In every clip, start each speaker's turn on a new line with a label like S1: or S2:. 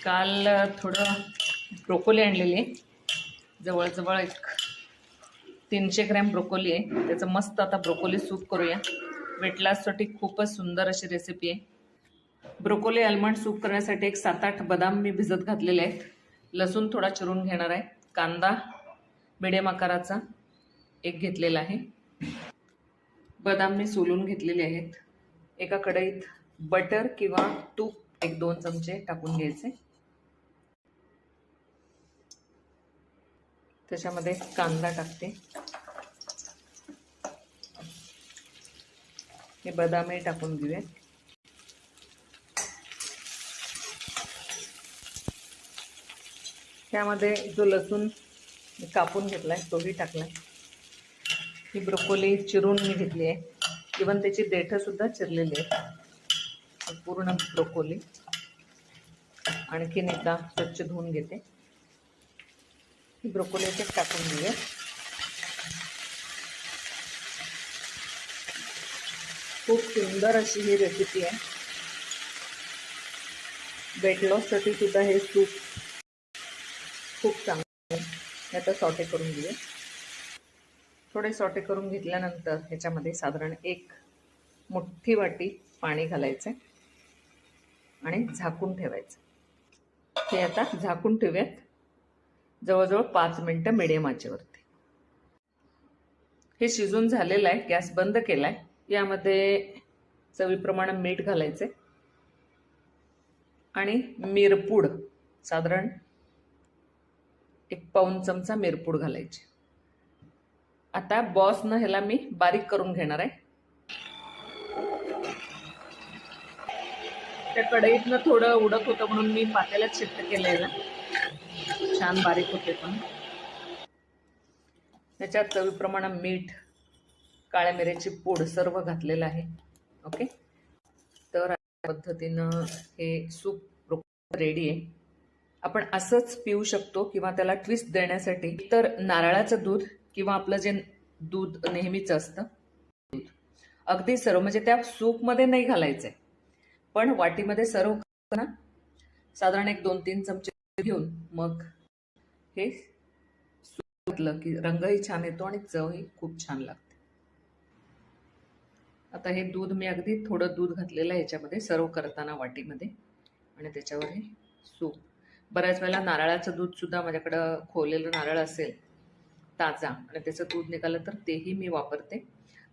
S1: काल थोडं ब्रोकोली आणलेली आहे, जवळजवळ एक 300 ग्रॅम ब्रोकोली आहे. त्याचं मस्त आता ब्रोकोली सूप करूया. वेट लॉससाठी खूपच सुंदर अशी रेसिपी आहे. ब्रोकोली आल्मंड सूप करण्यासाठी एक 7-8 बदाम मी भिजत घातलेले आहेत. लसूण थोडा चिरून घेणार आहे. कांदा मिडियम आकाराचा एक घेतलेला आहे. बदाम मी सोलून घेतलेले आहेत. एका कढईत बटर किंवा तूप 1-2 चमचे टाकून घ्यायचे. त्याच्यामध्ये कांदा टाकते. हे बदामही टाकून घेऊया. त्यामध्ये जो लसूण कापून घेतलाय तोही टाकलाय. ही ब्रोकोली चिरून मी घेतली आहे. इव्हन त्याची देठं सुद्धा चिरलेली आहेत. पूर्ण ब्रोकोली आणखीन एकदा स्वच्छ धुवून घेते. ही ब्रोकोली याच्यात टाकून घेऊया. खूप सुंदर अशी ही रेसिपी आहे. वेट लॉससाठी सुद्धा हे सूप खूप चांगलं आहे. आता सॉटे करून घेऊया. थोडे सॉटे करून घेतल्यानंतर ह्याच्यामध्ये साधारण 1 मोठी वाटी पाणी घालायचं आणि झाकून ठेवायचं. हे आता झाकून ठेवूयात जवळजवळ 5 मिनिटं मिडियम आचेवरती. हे शिजून झालेलं आहे. गॅस बंद केलाय. यामध्ये चवीप्रमाणे मीठ घालायचे आणि मिरपूड साधारण 1 पाऊण चमचा मिरपूड घालायची. आता बॉसनं ह्याला मी बारीक करून घेणार आहे. त्या कढईतनं थोडं उडत होतं म्हणून मी पातेल्यात शिफ्ट केलेलं. छान बारीक होते. पण त्याच्यात चवीप्रमाणे मीठ, काळ्या मिऱ्याची पूड सर्व घातलेलं आहे. ओके, तर अशा पद्धतीनं हे सूप रेडी आहे. आपण असंच पिऊ शकतो किंवा त्याला ट्विस्ट देण्यासाठी तर नारळाचं दूध किंवा आपलं जे दूध नेहमीच असतं अगदी सर्व, म्हणजे त्या सूपमध्ये नाही घालायचंय, पण वाटीमध्ये सर्व करताना साधारण 1-2-3 चमचे घेऊन मग हे सूप घातलं की रंगही छान येतो आणि चवही खूप छान लागते. आता हे दूध मी अगदी थोडं दूध घातलेलं आहे याच्यामध्ये सर्व करताना वाटीमध्ये, आणि त्याच्यावर हे सूप. बऱ्याच वेळेला नारळाचं दूध सुद्धा माझ्याकडं खोवलेलं नारळ असेल ताजा आणि त्याचं दूध निघालं तर तेही मी वापरते.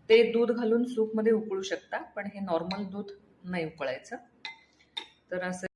S1: ते दूध घालून सूपमध्ये उकळू शकता, पण हे नॉर्मल दूध नाही उकळायचं. तर असं